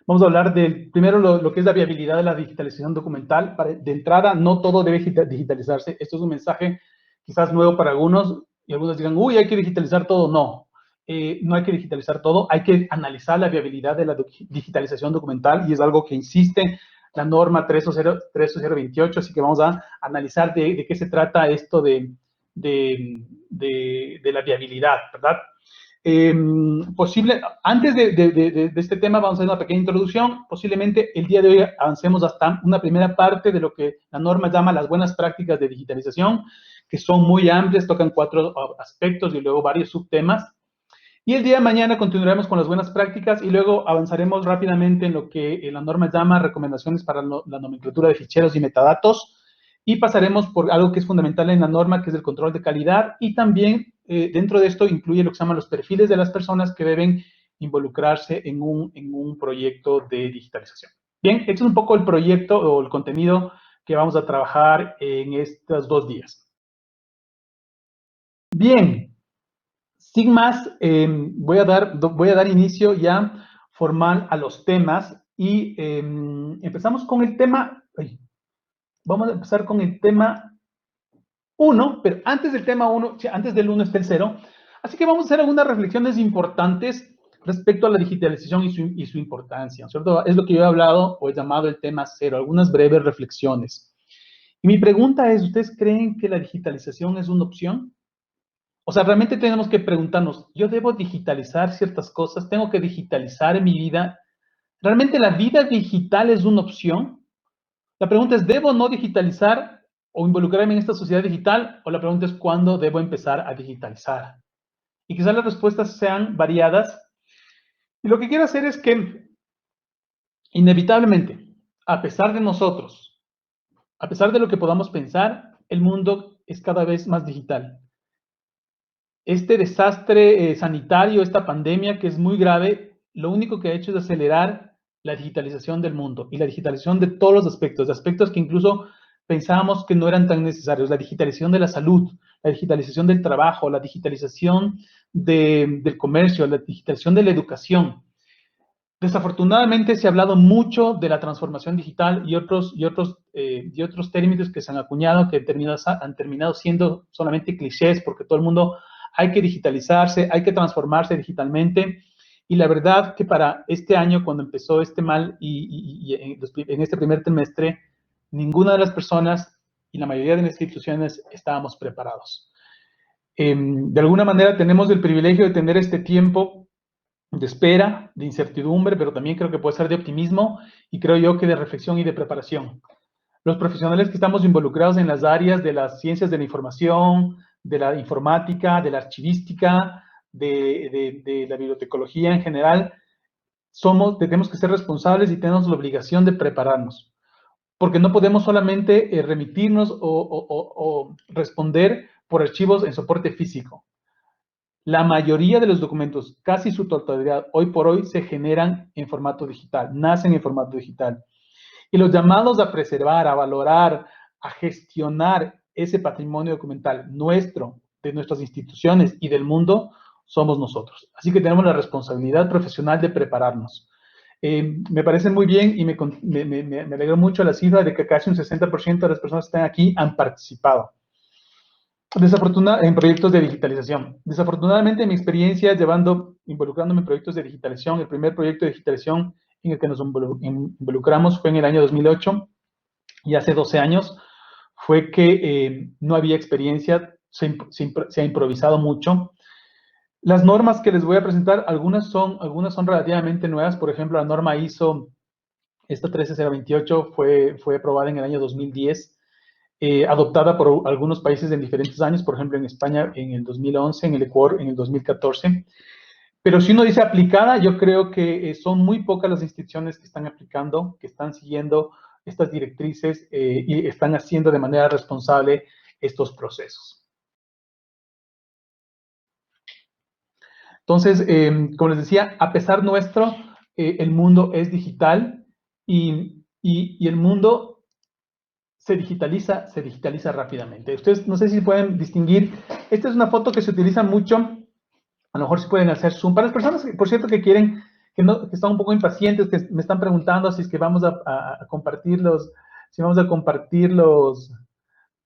Vamos a hablar primero lo que es la viabilidad de la digitalización documental. De entrada, no todo debe digitalizarse. Esto es un mensaje quizás nuevo para algunos, y algunos digan, uy, hay que digitalizar todo. No, no hay que digitalizar todo. Hay que analizar la viabilidad de la digitalización documental, y es algo que insiste la norma 38028, así que vamos a analizar de qué se trata esto de la viabilidad, ¿verdad? Antes de este tema vamos a hacer una pequeña introducción. Posiblemente el día de hoy avancemos hasta una primera parte de lo que la norma llama las buenas prácticas de digitalización, que son muy amplias, tocan 4 aspectos y luego varios subtemas. Y el día de mañana continuaremos con las buenas prácticas y luego avanzaremos rápidamente en lo que la norma llama recomendaciones para la nomenclatura de ficheros y metadatos, y pasaremos por algo que es fundamental en la norma, que es el control de calidad, y también dentro de esto incluye lo que se llama los perfiles de las personas que deben involucrarse en un proyecto de digitalización. Bien, este es un poco el proyecto o el contenido que vamos a trabajar en estos 2 días. Bien, sin más, voy a dar inicio ya formal a los temas y empezamos con el tema. Vamos a empezar con el tema 1, pero antes del tema 1, antes del 1 está el 0. Así que vamos a hacer algunas reflexiones importantes respecto a la digitalización y su importancia, ¿cierto? Es lo que yo he hablado o he llamado el tema 0, algunas breves reflexiones. Y mi pregunta es, ¿ustedes creen que la digitalización es una opción? O sea, realmente tenemos que preguntarnos, ¿yo debo digitalizar ciertas cosas? ¿Tengo que digitalizar en mi vida? ¿Realmente la vida digital es una opción? La pregunta es, ¿debo no digitalizar o involucrarme en esta sociedad digital? O la pregunta es, ¿cuándo debo empezar a digitalizar? Y quizás las respuestas sean variadas. Y lo que quiero hacer es que, inevitablemente, a pesar de nosotros, a pesar de lo que podamos pensar, el mundo es cada vez más digital. Este desastre sanitario, esta pandemia que es muy grave, lo único que ha hecho es acelerar la digitalización del mundo y la digitalización de todos los aspectos, de aspectos que incluso pensábamos que no eran tan necesarios: la digitalización de la salud, la digitalización del trabajo, la digitalización del comercio, la digitalización de la educación. Desafortunadamente se ha hablado mucho de la transformación digital y otros términos que se han acuñado que han terminado siendo solamente clichés, porque todo el mundo hay que digitalizarse, hay que transformarse digitalmente. Y la verdad que para este año, cuando empezó este mal y en este primer trimestre, ninguna de las personas y la mayoría de las instituciones estábamos preparados. De alguna manera tenemos el privilegio de tener este tiempo de espera, de incertidumbre, pero también creo que puede ser de optimismo, y creo yo que de reflexión y de preparación. Los profesionales que estamos involucrados en las áreas de las ciencias de la información, de la informática, de la archivística, de la bibliotecología en general, tenemos que ser responsables y tenemos la obligación de prepararnos, porque no podemos solamente remitirnos o responder por archivos en soporte físico. La mayoría de los documentos, casi su totalidad, hoy por hoy se generan en formato digital, nacen en formato digital. Y los llamados a preservar, a valorar, a gestionar ese patrimonio documental nuestro, de nuestras instituciones y del mundo, somos nosotros. Así que tenemos la responsabilidad profesional de prepararnos. Me parece muy bien y me alegro mucho la cifra de que casi un 60% de las personas que están aquí han participado en proyectos de digitalización. Desafortunadamente, mi experiencia involucrándome en proyectos de digitalización, el primer proyecto de digitalización en el que nos involucramos fue en el año 2008, y hace 12 años fue que no había experiencia, se ha improvisado mucho. Las normas que les voy a presentar, algunas son relativamente nuevas. Por ejemplo, la norma ISO, esta 13028, fue aprobada en el año 2010. Adoptada por algunos países en diferentes años, por ejemplo en España en el 2011, en el Ecuador en el 2014. Pero si uno dice aplicada, yo creo que son muy pocas las instituciones que están aplicando, que están siguiendo estas directrices y están haciendo de manera responsable estos procesos. Entonces, como les decía, a pesar nuestro, el mundo es digital y el mundo se digitaliza rápidamente. Ustedes no sé si pueden distinguir, esta es una foto que se utiliza mucho, a lo mejor si pueden hacer zoom. Para las personas, por cierto, que quieren que están un poco impacientes, que me están preguntando si es que vamos a compartir si vamos a compartir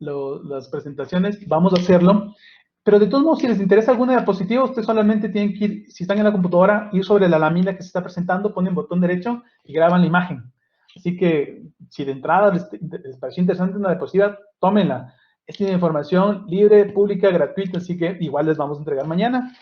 las presentaciones, vamos a hacerlo. Pero de todos modos, si les interesa alguna diapositiva, ustedes solamente tienen que ir, si están en la computadora, ir sobre la lámina que se está presentando, ponen botón derecho y graban la imagen. Así que, si de entrada les pareció interesante una diapositiva, tómenla. Es una información libre, pública, gratuita, así que igual les vamos a entregar mañana.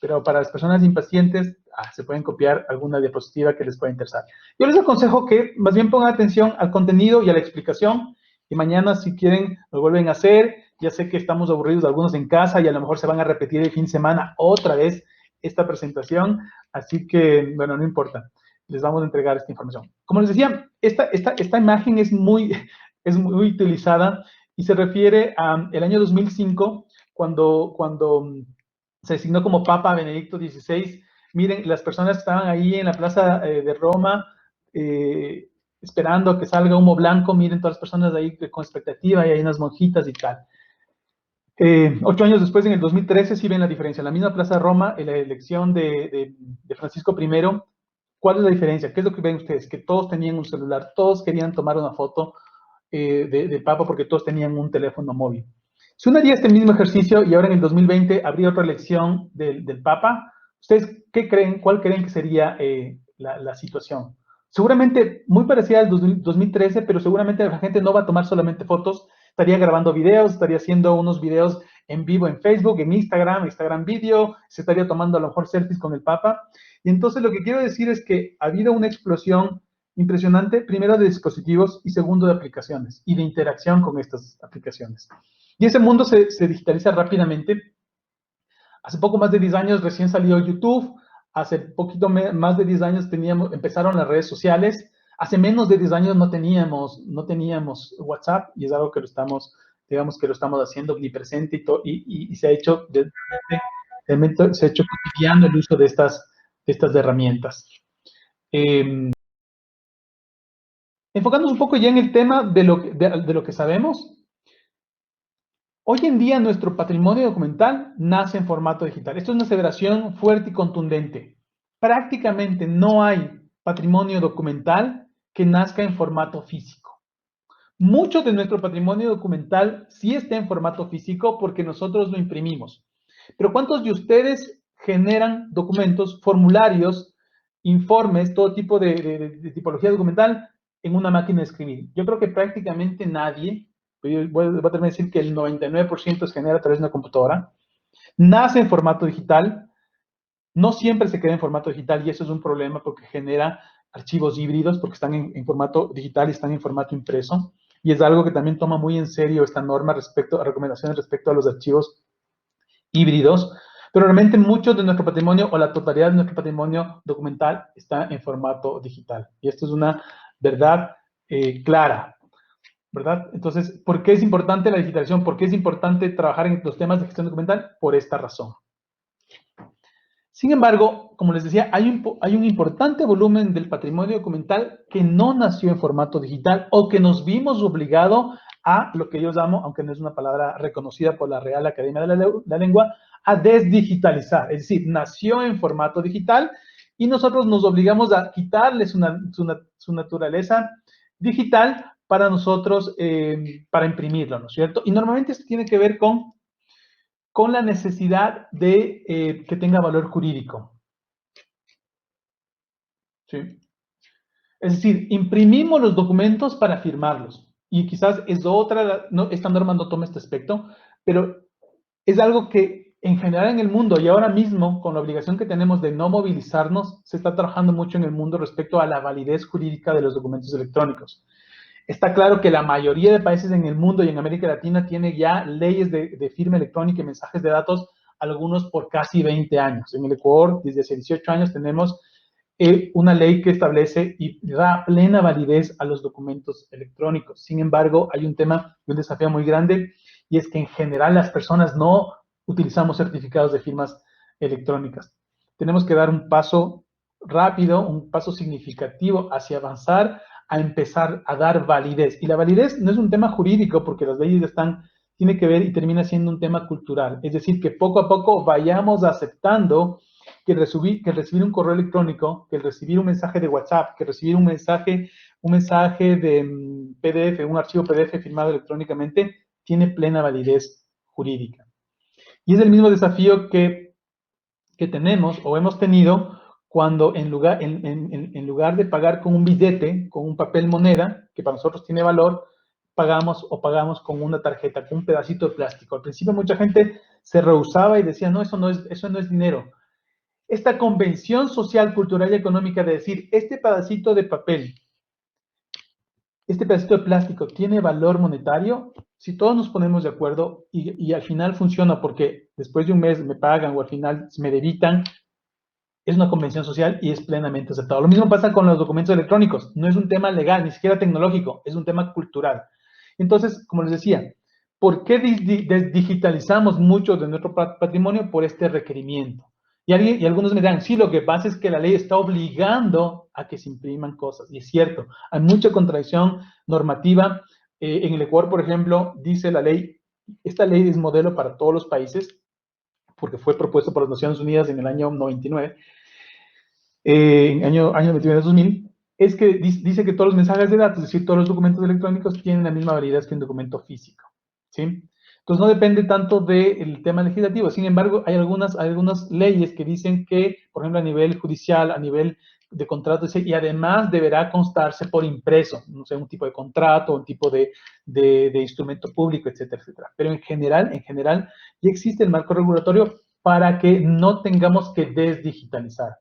Pero para las personas impacientes, se pueden copiar alguna diapositiva que les pueda interesar. Yo les aconsejo que más bien pongan atención al contenido y a la explicación, y mañana, si quieren, lo vuelven a hacer. Ya sé que estamos aburridos algunos en casa y a lo mejor se van a repetir el fin de semana otra vez esta presentación, así que, bueno, no importa, les vamos a entregar esta información. Como les decía, esta imagen es muy utilizada y se refiere al año 2005, cuando se designó como Papa Benedicto XVI. Miren, las personas que estaban ahí en la plaza de Roma, esperando a que salga humo blanco, miren todas las personas ahí con expectativa, y hay unas monjitas y tal. 8 años después, en el 2013, sí ven la diferencia. En la misma Plaza de Roma, en la elección de Francisco I, ¿cuál es la diferencia? ¿Qué es lo que ven ustedes? Que todos tenían un celular, todos querían tomar una foto de Papa porque todos tenían un teléfono móvil. Si uno haría este mismo ejercicio y ahora en el 2020 habría otra elección del Papa, ¿ustedes qué creen? ¿Cuál creen que sería la situación? Seguramente muy parecida al 2013, pero seguramente la gente no va a tomar solamente fotos, estaría grabando videos, estaría haciendo unos videos en vivo en Facebook, en Instagram Video, se estaría tomando a lo mejor selfies con el Papa. Y entonces lo que quiero decir es que ha habido una explosión impresionante, primero de dispositivos y segundo de aplicaciones y de interacción con estas aplicaciones. Y ese mundo se digitaliza rápidamente. Hace poco más de 10 años recién salió YouTube, hace poquito más de 10 años empezaron las redes sociales, hace menos de 10 años no teníamos WhatsApp, y es algo que digamos que lo estamos haciendo omnipresente y se ha hecho, realmente se ha hecho cotidiano el uso de estas herramientas. Enfocándonos un poco ya en el tema de lo que sabemos, hoy en día nuestro patrimonio documental nace en formato digital. Esto es una aseveración fuerte y contundente. Prácticamente no hay patrimonio documental que nazca en formato físico. Mucho de nuestro patrimonio documental sí está en formato físico porque nosotros lo imprimimos. Pero ¿cuántos de ustedes generan documentos, formularios, informes, todo tipo de tipología documental en una máquina de escribir? Yo creo que prácticamente nadie. Yo voy a tener que decir que el 99% se genera a través de una computadora. Nace en formato digital. No siempre se queda en formato digital y eso es un problema porque genera archivos híbridos porque están en formato digital y están en formato impreso. Y es algo que también toma muy en serio esta norma respecto a recomendaciones respecto a los archivos híbridos. Pero realmente mucho de nuestro patrimonio o la totalidad de nuestro patrimonio documental está en formato digital. Y esto es una verdad clara, ¿verdad? Entonces, ¿por qué es importante la digitalización? ¿Por qué es importante trabajar en los temas de gestión documental? Por esta razón. Sin embargo, como les decía, hay un importante volumen del patrimonio documental que no nació en formato digital o que nos vimos obligados a lo que yo llamo, aunque no es una palabra reconocida por la Real Academia de la Lengua, a desdigitalizar. Es decir, nació en formato digital y nosotros nos obligamos a quitarle su naturaleza digital para nosotros, para imprimirlo, ¿no es cierto? Y normalmente esto tiene que ver con la necesidad de que tenga valor jurídico. ¿Sí? Es decir, imprimimos los documentos para firmarlos. Y quizás es otra, no, esta norma no toma este aspecto, pero es algo que en general en el mundo y ahora mismo, con la obligación que tenemos de no movilizarnos, se está trabajando mucho en el mundo respecto a la validez jurídica de los documentos electrónicos. Está claro que la mayoría de países en el mundo y en América Latina tiene ya leyes de firma electrónica y mensajes de datos, algunos por casi 20 años. En el Ecuador, desde hace 18 años, tenemos una ley que establece y da plena validez a los documentos electrónicos. Sin embargo, hay un tema, un desafío muy grande, y es que en general las personas no utilizamos certificados de firmas electrónicas. Tenemos que dar un paso rápido, un paso significativo hacia avanzar a empezar a dar validez. Y la validez no es un tema jurídico porque las leyes tiene que ver y termina siendo un tema cultural. Es decir, que poco a poco vayamos aceptando que recibir un correo electrónico, que recibir un mensaje de WhatsApp, que recibir un mensaje de PDF, un archivo PDF firmado electrónicamente, tiene plena validez jurídica. Y es el mismo desafío que tenemos o hemos tenido cuando en lugar de pagar con un billete, con un papel moneda, que para nosotros tiene valor, pagamos con una tarjeta, con un pedacito de plástico. Al principio mucha gente se rehusaba y decía, no, eso no es dinero. Esta convención social, cultural y económica de decir, este pedacito de papel, este pedacito de plástico tiene valor monetario, si todos nos ponemos de acuerdo y al final funciona porque después de un mes me pagan o al final me debitan, es una convención social y es plenamente aceptado. Lo mismo pasa con los documentos electrónicos. No es un tema legal, ni siquiera tecnológico, es un tema cultural. Entonces, como les decía, ¿por qué desdigitalizamos mucho de nuestro patrimonio? Por este requerimiento. Y algunos me dirán, sí, lo que pasa es que la ley está obligando a que se impriman cosas. Y es cierto, hay mucha contradicción normativa. En el Ecuador, por ejemplo, dice la ley, esta ley es modelo para todos los países, porque fue propuesto por las Naciones Unidas en el año 99, en año 99-2000, es que dice que todos los mensajes de datos, es decir, todos los documentos electrónicos tienen la misma validez que un documento físico, ¿sí? Entonces no depende tanto del tema legislativo. Sin embargo, hay algunas leyes que dicen que, por ejemplo, a nivel judicial, a nivel de contrato, y además deberá constarse por impreso, no sé, un tipo de contrato, un tipo de instrumento público, etcétera, etcétera. Pero en general, ya existe el marco regulatorio para que no tengamos que desdigitalizar.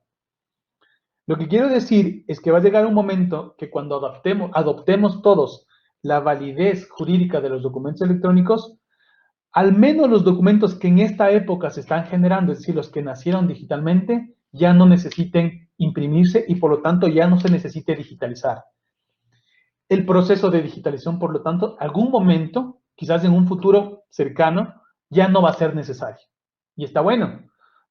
Lo que quiero decir es que va a llegar un momento que cuando adoptemos todos la validez jurídica de los documentos electrónicos, al menos los documentos que en esta época se están generando, es decir, los que nacieron digitalmente, ya no necesiten imprimirse y por lo tanto ya no se necesite digitalizar. El proceso de digitalización, por lo tanto, algún momento, quizás en un futuro cercano, ya no va a ser necesario. Y está bueno,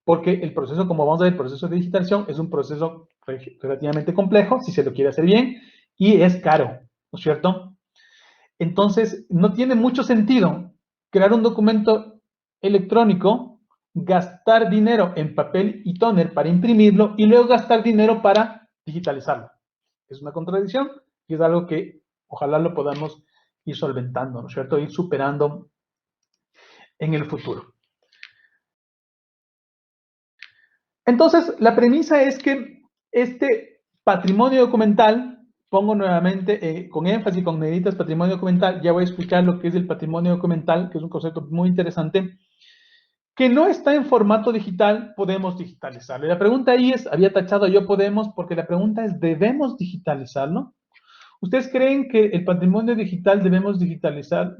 porque el proceso, como vamos a ver, el proceso de digitalización es un proceso relativamente complejo, si se lo quiere hacer bien, y es caro, ¿no es cierto? Entonces, no tiene mucho sentido crear un documento electrónico, gastar dinero en papel y tóner para imprimirlo y luego gastar dinero para digitalizarlo. Es una contradicción y es algo que ojalá lo podamos ir solventando, ¿no es cierto? Ir superando en el futuro. Entonces, la premisa es que este patrimonio documental, pongo nuevamente con énfasis, con negritas, patrimonio documental, ya voy a explicar lo que es el patrimonio documental, que es un concepto muy interesante, que no está en formato digital, podemos digitalizarlo. Y la pregunta ahí es, había tachado yo podemos, porque la pregunta es, ¿debemos digitalizarlo? ¿Ustedes creen que el patrimonio digital debemos digitalizar?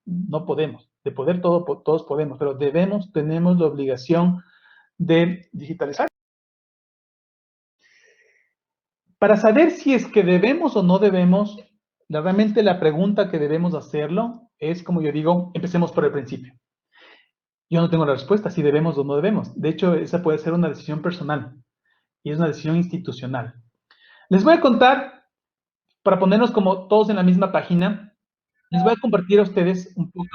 No podemos. De poder todos podemos, pero tenemos la obligación de digitalizar. Para saber si es que debemos o no debemos, realmente la pregunta que debemos hacerlo es, como yo digo, empecemos por el principio. Yo no tengo la respuesta si debemos o no debemos. De hecho, esa puede ser una decisión personal y es una decisión institucional. Les voy a contar, para ponernos como todos en la misma página, les voy a compartir a ustedes un poco,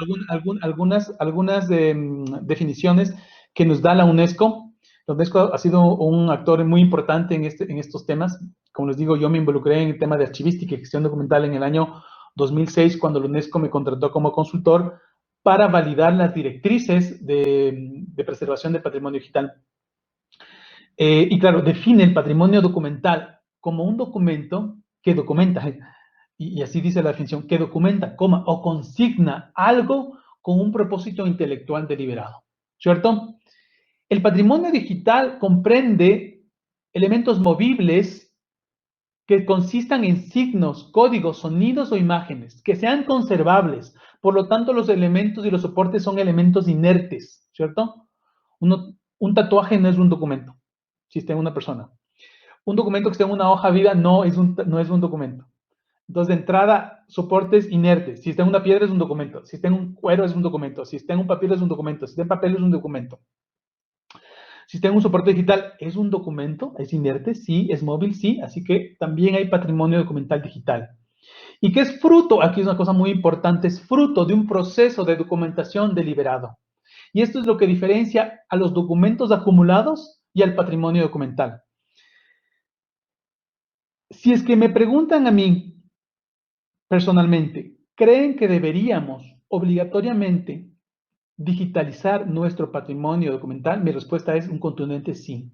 algunas definiciones que nos da la UNESCO. La UNESCO ha sido un actor muy importante en estos temas. Como les digo, yo me involucré en el tema de archivística y gestión documental en el año 2006, cuando la UNESCO me contrató como consultor para validar las directrices de preservación del patrimonio digital. Y claro, define el patrimonio documental como un documento que documenta, y así dice la definición, que documenta, o consigna algo con un propósito intelectual deliberado, ¿cierto? El patrimonio digital comprende elementos movibles que consistan en signos, códigos, sonidos o imágenes, que sean conservables. Por lo tanto, los elementos y los soportes son elementos inertes, ¿cierto? Un tatuaje no es un documento, si está en una persona. Un documento que esté en una hoja viva no es un documento. Entonces, de entrada, soportes inertes. Si está en una piedra es un documento. Si está en un cuero es un documento. Si está en un papel es un documento. Si está en papel es un documento. Si está en un soporte digital, ¿es un documento? ¿Es inerte? Sí. ¿Es móvil? Sí. Así que también hay patrimonio documental digital. ¿Y qué es fruto? Aquí es una cosa muy importante. Es fruto de un proceso de documentación deliberado. Y esto es lo que diferencia a los documentos acumulados y al patrimonio documental. Si es que me preguntan a mí, personalmente, ¿creen que deberíamos obligatoriamente digitalizar nuestro patrimonio documental? Mi respuesta es un contundente sí.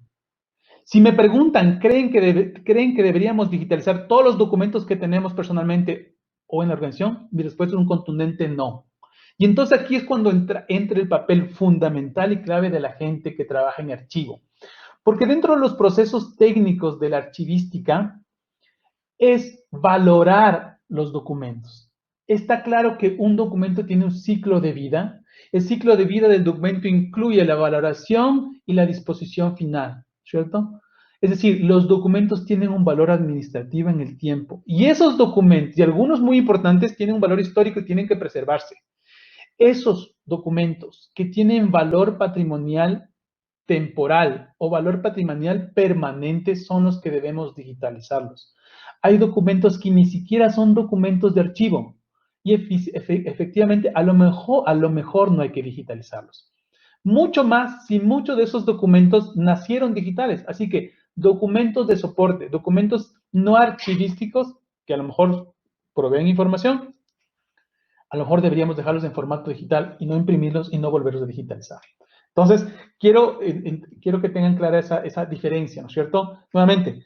Si me preguntan, ¿creen que deberíamos digitalizar todos los documentos que tenemos personalmente o en la organización? Mi respuesta es un contundente no. Y entonces aquí es cuando entra el papel fundamental y clave de la gente que trabaja en archivo. Porque dentro de los procesos técnicos de la archivística es valorar los documentos. Está claro que un documento tiene un ciclo de vida. El ciclo de vida del documento incluye la valoración y la disposición final, ¿cierto? Es decir, los documentos tienen un valor administrativo en el tiempo. Y esos documentos, y algunos muy importantes, tienen un valor histórico y tienen que preservarse. Esos documentos que tienen valor patrimonial temporal o valor patrimonial permanente son los que debemos digitalizarlos. Hay documentos que ni siquiera son documentos de archivo y efectivamente a lo mejor no hay que digitalizarlos. Mucho más si muchos de esos documentos nacieron digitales. Así que documentos de soporte, documentos no archivísticos que a lo mejor proveen información, a lo mejor deberíamos dejarlos en formato digital y no imprimirlos y no volverlos a digitalizar. Entonces, quiero que tengan clara esa diferencia, ¿no es cierto? Nuevamente,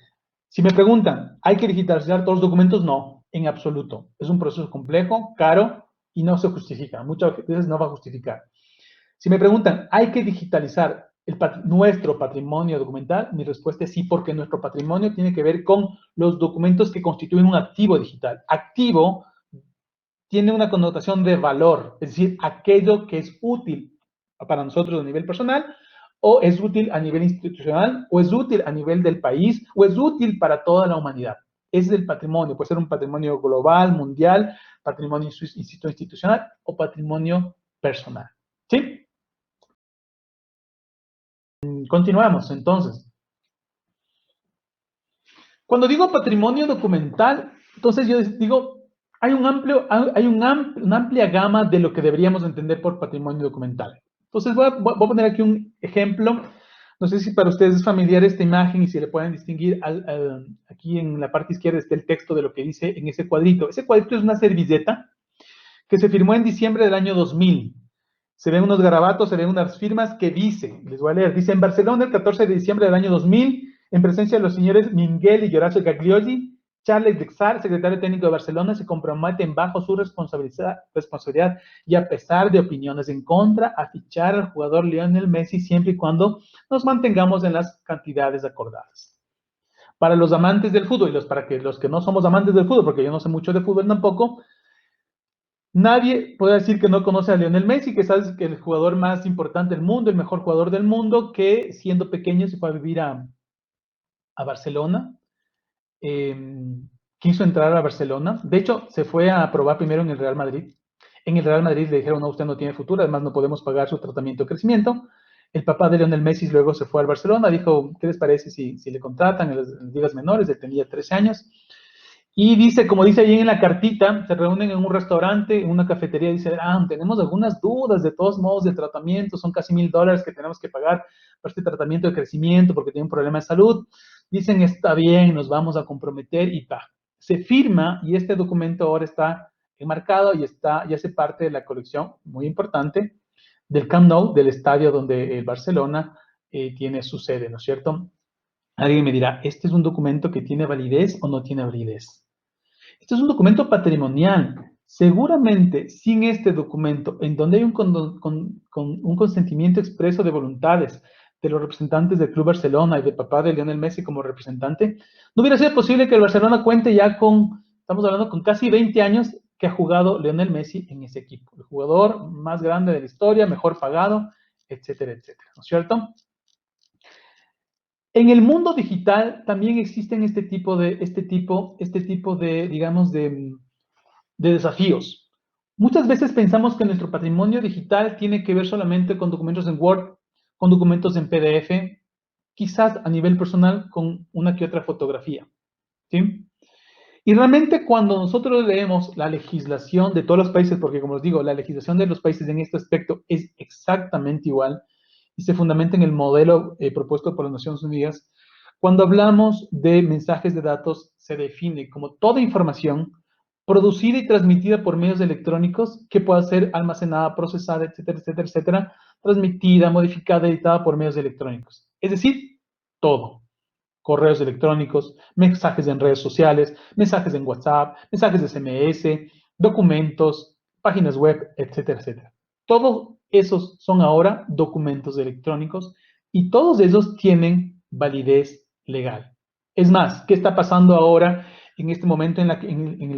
si me preguntan, ¿hay que digitalizar todos los documentos? No, en absoluto. Es un proceso complejo, caro y no se justifica. Muchas veces no va a justificar. Si me preguntan, ¿hay que digitalizar nuestro patrimonio documental? Mi respuesta es sí, porque nuestro patrimonio tiene que ver con los documentos que constituyen un activo digital. Activo tiene una connotación de valor, es decir, aquello que es útil para nosotros a nivel personal, o es útil a nivel institucional, o es útil a nivel del país, o es útil para toda la humanidad. Ese es el patrimonio, puede ser un patrimonio global, mundial, patrimonio institucional o patrimonio personal. ¿Sí? Continuamos, entonces. Cuando digo patrimonio documental, entonces yo digo, hay una amplia gama de lo que deberíamos entender por patrimonio documental. Entonces voy a poner aquí un ejemplo. No sé si para ustedes es familiar esta imagen y si le pueden distinguir aquí en la parte izquierda está el texto de lo que dice en ese cuadrito. Ese cuadrito es una servilleta que se firmó en diciembre del año 2000. Se ven unos garabatos, se ven unas firmas que dice, les voy a leer, dice, en Barcelona el 14 de diciembre del año 2000, en presencia de los señores Minguel y Horacio Gaglioli, Charles Dexar, secretario técnico de Barcelona, se comprometen bajo su responsabilidad y a pesar de opiniones en contra, a fichar al jugador Lionel Messi siempre y cuando nos mantengamos en las cantidades acordadas. Para los amantes del fútbol y para los que no somos amantes del fútbol, porque yo no sé mucho de fútbol tampoco, nadie puede decir que no conoce a Lionel Messi, que sabes que es el jugador más importante del mundo, el mejor jugador del mundo, que siendo pequeño se fue a vivir a Barcelona. Quiso entrar a Barcelona. De hecho, se fue a probar primero en el Real Madrid. En el Real Madrid le dijeron, no, usted no tiene futuro, además no podemos pagar su tratamiento de crecimiento. El papá de Lionel Messi luego se fue al Barcelona, dijo, ¿qué les parece si le contratan en las ligas menores? Él tenía 13 años. Y dice, como dice ahí en la cartita, se reúnen en un restaurante, en una cafetería, dice, tenemos algunas dudas, de todos modos, del tratamiento, son casi $1000 que tenemos que pagar por este tratamiento de crecimiento porque tiene un problema de salud. Dicen, está bien, nos vamos a comprometer y se firma y este documento ahora está enmarcado y hace parte de la colección, muy importante, del Camp Nou, del estadio donde el Barcelona tiene su sede, ¿no es cierto? Alguien me dirá, ¿este es un documento que tiene validez o no tiene validez? Este es un documento patrimonial. Seguramente, sin este documento, en donde hay un consentimiento expreso de voluntades de los representantes del Club Barcelona y del papá de Lionel Messi como representante, no hubiera sido posible que el Barcelona cuente ya estamos hablando con casi 20 años que ha jugado Lionel Messi en ese equipo. El jugador más grande de la historia, mejor pagado, etcétera, etcétera. ¿No es cierto? En el mundo digital también existen este tipo de, digamos, de desafíos. Muchas veces pensamos que nuestro patrimonio digital tiene que ver solamente con documentos en Word, con documentos en PDF, quizás a nivel personal con una que otra fotografía, ¿sí? Y realmente cuando nosotros leemos la legislación de todos los países, porque como les digo, la legislación de los países en este aspecto es exactamente igual, y se fundamenta en el modelo propuesto por las Naciones Unidas. Cuando hablamos de mensajes de datos, se define como toda información producida y transmitida por medios electrónicos que pueda ser almacenada, procesada, etcétera, etcétera, etcétera, transmitida, modificada, editada por medios electrónicos. Es decir, todo. Correos electrónicos, mensajes en redes sociales, mensajes en WhatsApp, mensajes de SMS, documentos, páginas web, etcétera, etcétera. Todos esos son ahora documentos electrónicos y todos esos tienen validez legal. Es más, ¿qué está pasando ahora en este momento en la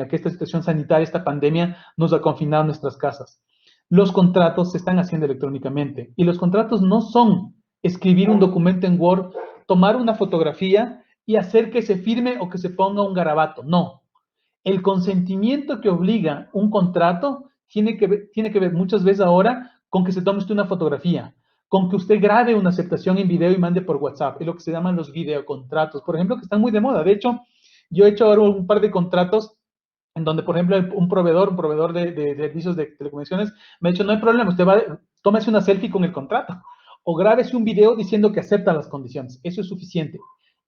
que esta situación sanitaria, esta pandemia, nos ha confinado en nuestras casas? Los contratos se están haciendo electrónicamente y los contratos no son escribir un documento en Word, tomar una fotografía y hacer que se firme o que se ponga un garabato. No. El consentimiento que obliga un contrato tiene que ver muchas veces ahora con que se tome usted una fotografía, con que usted grabe una aceptación en video y mande por WhatsApp. Es lo que se llaman los videocontratos, por ejemplo, que están muy de moda. De hecho, yo he hecho ahora un par de contratos en donde, por ejemplo, un proveedor de servicios de telecomunicaciones me ha dicho, no hay problema, usted tómese una selfie con el contrato o grábese un video diciendo que acepta las condiciones. Eso es suficiente.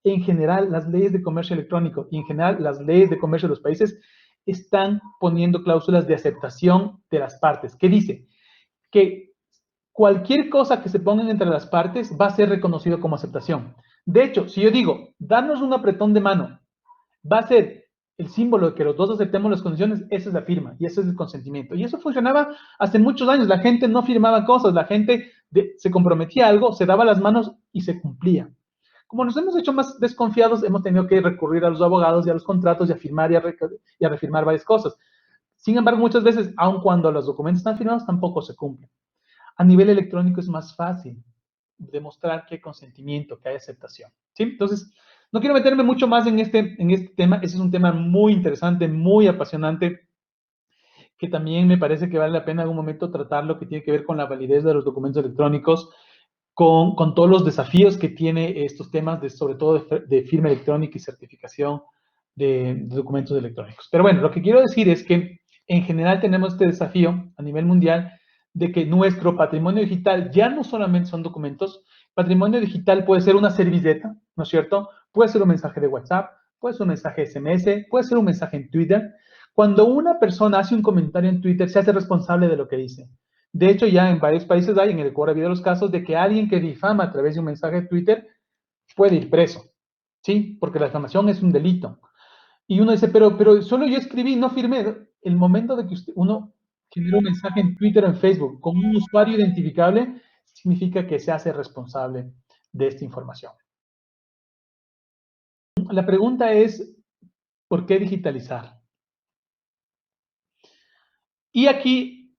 En general, las leyes de comercio electrónico y en general las leyes de comercio de los países están poniendo cláusulas de aceptación de las partes. ¿Qué dice? Que cualquier cosa que se pongan entre las partes va a ser reconocido como aceptación. De hecho, si yo digo, danos un apretón de mano, va a ser el símbolo de que los dos aceptemos las condiciones, esa es la firma y ese es el consentimiento. Y eso funcionaba hace muchos años. La gente no firmaba cosas, la gente se comprometía a algo, se daba las manos y se cumplía. Como nos hemos hecho más desconfiados, hemos tenido que recurrir a los abogados y a los contratos y a firmar y a refirmar varias cosas. Sin embargo, muchas veces, aun cuando los documentos están firmados, tampoco se cumplen. A nivel electrónico es más fácil demostrar que hay consentimiento, que hay aceptación. ¿Sí? Entonces, no quiero meterme mucho más en este tema. Ese es un tema muy interesante, muy apasionante, que también me parece que vale la pena en algún momento tratarlo, que tiene que ver con la validez de los documentos electrónicos, con todos los desafíos que tiene estos temas, sobre todo de firma electrónica y certificación de documentos electrónicos. Pero bueno, lo que quiero decir es que en general tenemos este desafío a nivel mundial de que nuestro patrimonio digital ya no solamente son documentos, patrimonio digital puede ser una servilleta, ¿no es cierto? Puede ser un mensaje de WhatsApp, puede ser un mensaje SMS, puede ser un mensaje en Twitter. Cuando una persona hace un comentario en Twitter, se hace responsable de lo que dice. De hecho, ya en varios países hay, en el Ecuador ha habido los casos de que alguien que difama a través de un mensaje de Twitter puede ir preso, ¿sí? Porque la difamación es un delito. Y uno dice, pero solo yo escribí, no firmé. El momento de que uno genera un mensaje en Twitter o en Facebook con un usuario identificable, significa que se hace responsable de esta información. La pregunta es, ¿por qué digitalizar? Y aquí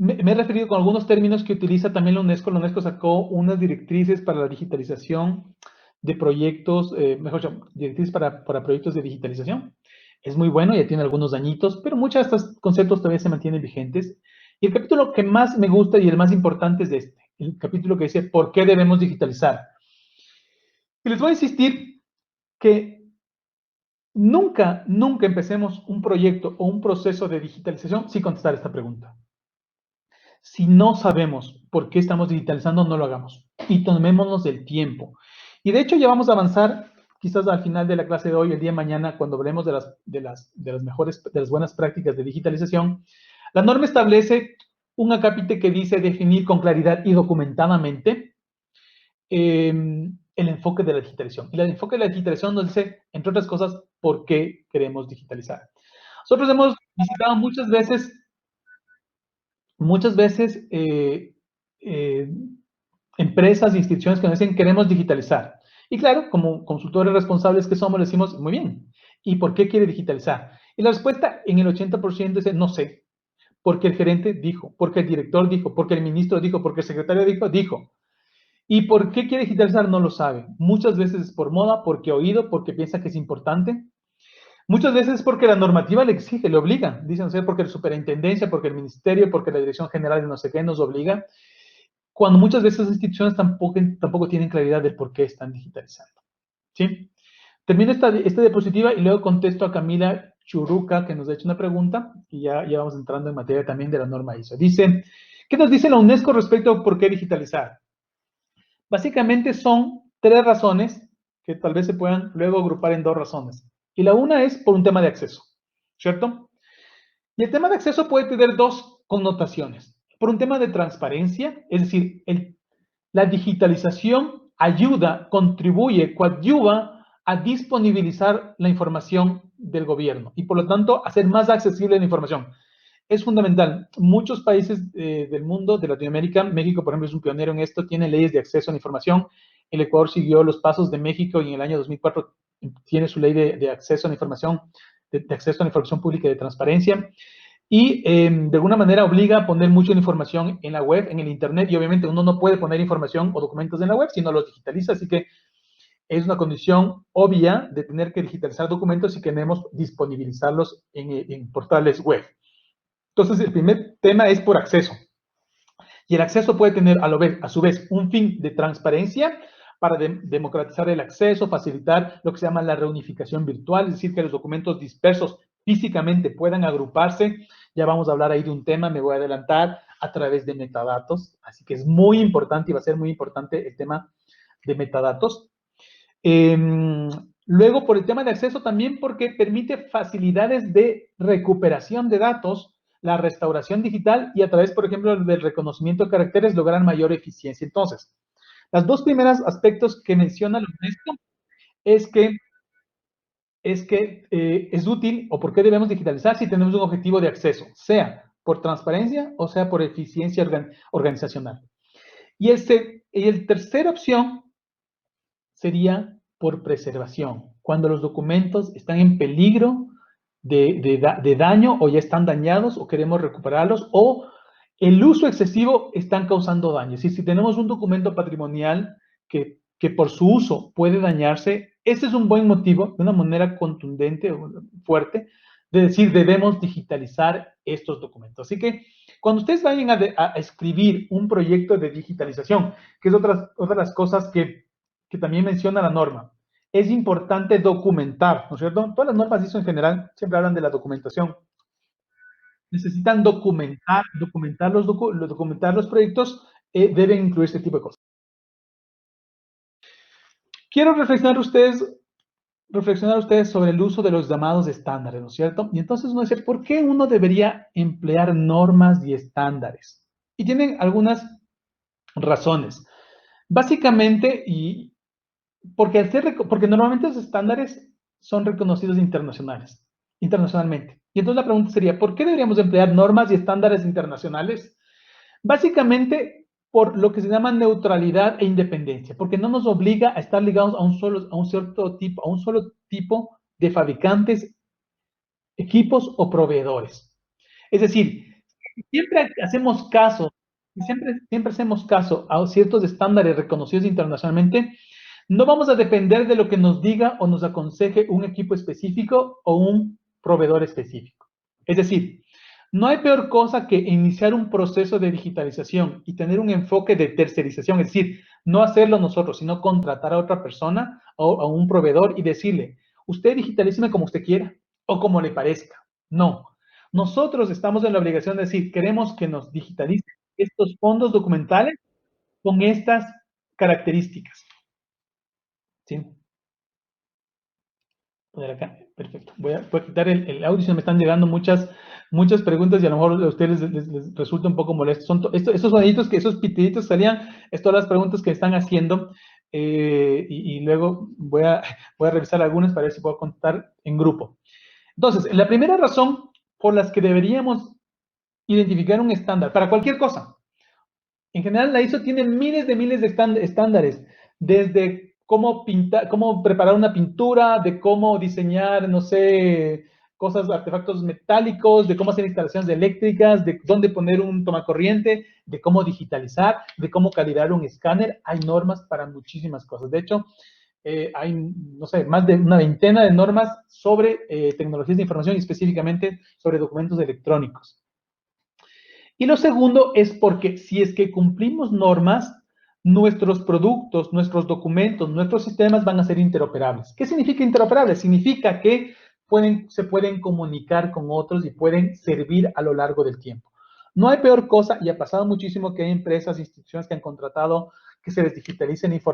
me he referido con algunos términos que utiliza también la UNESCO. La UNESCO sacó unas directrices para la digitalización de proyectos, mejor dicho, directrices para proyectos de digitalización. Es muy bueno, ya tiene algunos añitos, pero muchos de estos conceptos todavía se mantienen vigentes. Y el capítulo que más me gusta y el más importante es este, el capítulo que dice, ¿por qué debemos digitalizar? Y les voy a insistir que nunca empecemos un proyecto o un proceso de digitalización sin contestar esta pregunta. Si no sabemos por qué estamos digitalizando, no lo hagamos. Y tomémonos el tiempo. Y de hecho ya vamos a avanzar, quizás al final de la clase de hoy, el día de mañana, cuando hablemos de las buenas prácticas de digitalización. La norma establece un acápite que dice definir con claridad y documentadamente el enfoque de la digitalización. Y el enfoque de la digitalización nos dice, entre otras cosas, por qué queremos digitalizar. Nosotros hemos visitado muchas veces empresas e instituciones que nos dicen queremos digitalizar. Y claro, como consultores responsables que somos, le decimos, muy bien, ¿y por qué quiere digitalizar? Y la respuesta en el 80% es no sé, porque el gerente dijo, porque el director dijo, porque el ministro dijo, porque el secretario dijo. ¿Y por qué quiere digitalizar? No lo sabe. Muchas veces es por moda, porque oído, porque piensa que es importante. Muchas veces es porque la normativa le exige, le obliga. Dicen ser porque la superintendencia, porque el ministerio, porque la dirección general de no sé qué nos obliga, cuando muchas veces las instituciones tampoco tienen claridad de por qué están digitalizando. ¿Sí? Termino esta diapositiva y luego contesto a Camila Churuca, que nos ha hecho una pregunta, y ya vamos entrando en materia también de la norma ISO. Dice, ¿Qué nos dice la UNESCO respecto a por qué digitalizar? Básicamente son 3 razones que tal vez se puedan luego agrupar en 2 razones. Y la una es por un tema de acceso, ¿cierto? Y el tema de acceso puede tener 2 connotaciones. Por un tema de transparencia, es decir, la digitalización ayuda, contribuye, coadyuva a disponibilizar la información del gobierno y por lo tanto hacer más accesible la información. Es fundamental. Muchos países del mundo, de Latinoamérica, México, por ejemplo, es un pionero en esto, tiene leyes de acceso a la información. El Ecuador siguió los pasos de México y en el año 2004 tiene su ley de acceso a la información, de acceso a la información pública y de transparencia. Y de alguna manera obliga a poner mucha información en la web, en el Internet, y obviamente uno no puede poner información o documentos en la web si no los digitaliza, así que es una condición obvia de tener que digitalizar documentos si queremos disponibilizarlos en portales web. Entonces, el primer tema es por acceso. Y el acceso puede tener a su vez un fin de transparencia para democratizar el acceso, facilitar lo que se llama la reunificación virtual, es decir, que los documentos dispersos físicamente puedan agruparse. Ya vamos a hablar ahí de un tema, me voy a adelantar, a través de metadatos. Así que es muy importante y va a ser muy importante el tema de metadatos. Luego, por el tema de acceso también porque permite facilidades de recuperación de datos, la restauración digital y a través, por ejemplo, del reconocimiento de caracteres lograr mayor eficiencia. Entonces, las 2 primeros aspectos que menciona la UNESCO es útil o por qué debemos digitalizar si tenemos un objetivo de acceso, sea por transparencia o sea por eficiencia organizacional. Y el tercera opción sería por preservación, cuando los documentos están en peligro de daño o ya están dañados o queremos recuperarlos o el uso excesivo están causando daño. Es decir, si tenemos un documento patrimonial que por su uso puede dañarse, ese es un buen motivo, de una manera contundente o fuerte, de decir debemos digitalizar estos documentos. Así que cuando ustedes vayan a escribir un proyecto de digitalización, que es otra de las cosas que también menciona la norma, es importante documentar, ¿no es cierto? Todas las normas de ISO en general siempre hablan de la documentación. Necesitan documentar los proyectos, deben incluir este tipo de cosas. Quiero reflexionar ustedes sobre el uso de los llamados estándares, ¿no es cierto? Y entonces uno dice, ¿por qué uno debería emplear normas y estándares? Y tienen algunas razones. Básicamente, porque normalmente los estándares son reconocidos internacionalmente. Y entonces la pregunta sería, ¿por qué deberíamos emplear normas y estándares internacionales? Básicamente por lo que se llama neutralidad e independencia, porque no nos obliga a estar ligados a un solo tipo de fabricantes, equipos o proveedores. Es decir, siempre hacemos caso, siempre hacemos caso a ciertos estándares reconocidos internacionalmente, no vamos a depender de lo que nos diga o nos aconseje un equipo específico o un proveedor específico. Es decir, no hay peor cosa que iniciar un proceso de digitalización y tener un enfoque de tercerización, es decir, no hacerlo nosotros, sino contratar a otra persona o a un proveedor y decirle, usted digitalíceme como usted quiera o como le parezca. No. Nosotros estamos en la obligación de decir, queremos que nos digitalicen estos fondos documentales con estas características. ¿Sí? Poner acá, perfecto. Voy a quitar el audio, se me están llegando muchas preguntas y a lo mejor a ustedes les resulta un poco molesto. Son estos soniditos, esos pitiditos salían, es todas las preguntas que están haciendo y luego voy a revisar algunas para ver si puedo contestar en grupo. Entonces, la primera razón por las que deberíamos identificar un estándar para cualquier cosa. En general, la ISO tiene miles de estándares, desde cómo pintar, cómo preparar una pintura, de cómo diseñar, no sé, cosas, artefactos metálicos, de cómo hacer instalaciones eléctricas, de dónde poner un tomacorriente, de cómo digitalizar, de cómo calibrar un escáner. Hay normas para muchísimas cosas. De hecho, hay, no sé, más de una veintena de normas sobre tecnologías de información y específicamente sobre documentos electrónicos. Y lo segundo es porque si es que cumplimos normas, nuestros productos, nuestros documentos, nuestros sistemas van a ser interoperables. ¿Qué significa interoperable? Significa que se pueden comunicar con otros y pueden servir a lo largo del tiempo. No hay peor cosa, y ha pasado muchísimo, que hay empresas, instituciones que han contratado que se les digitalicen información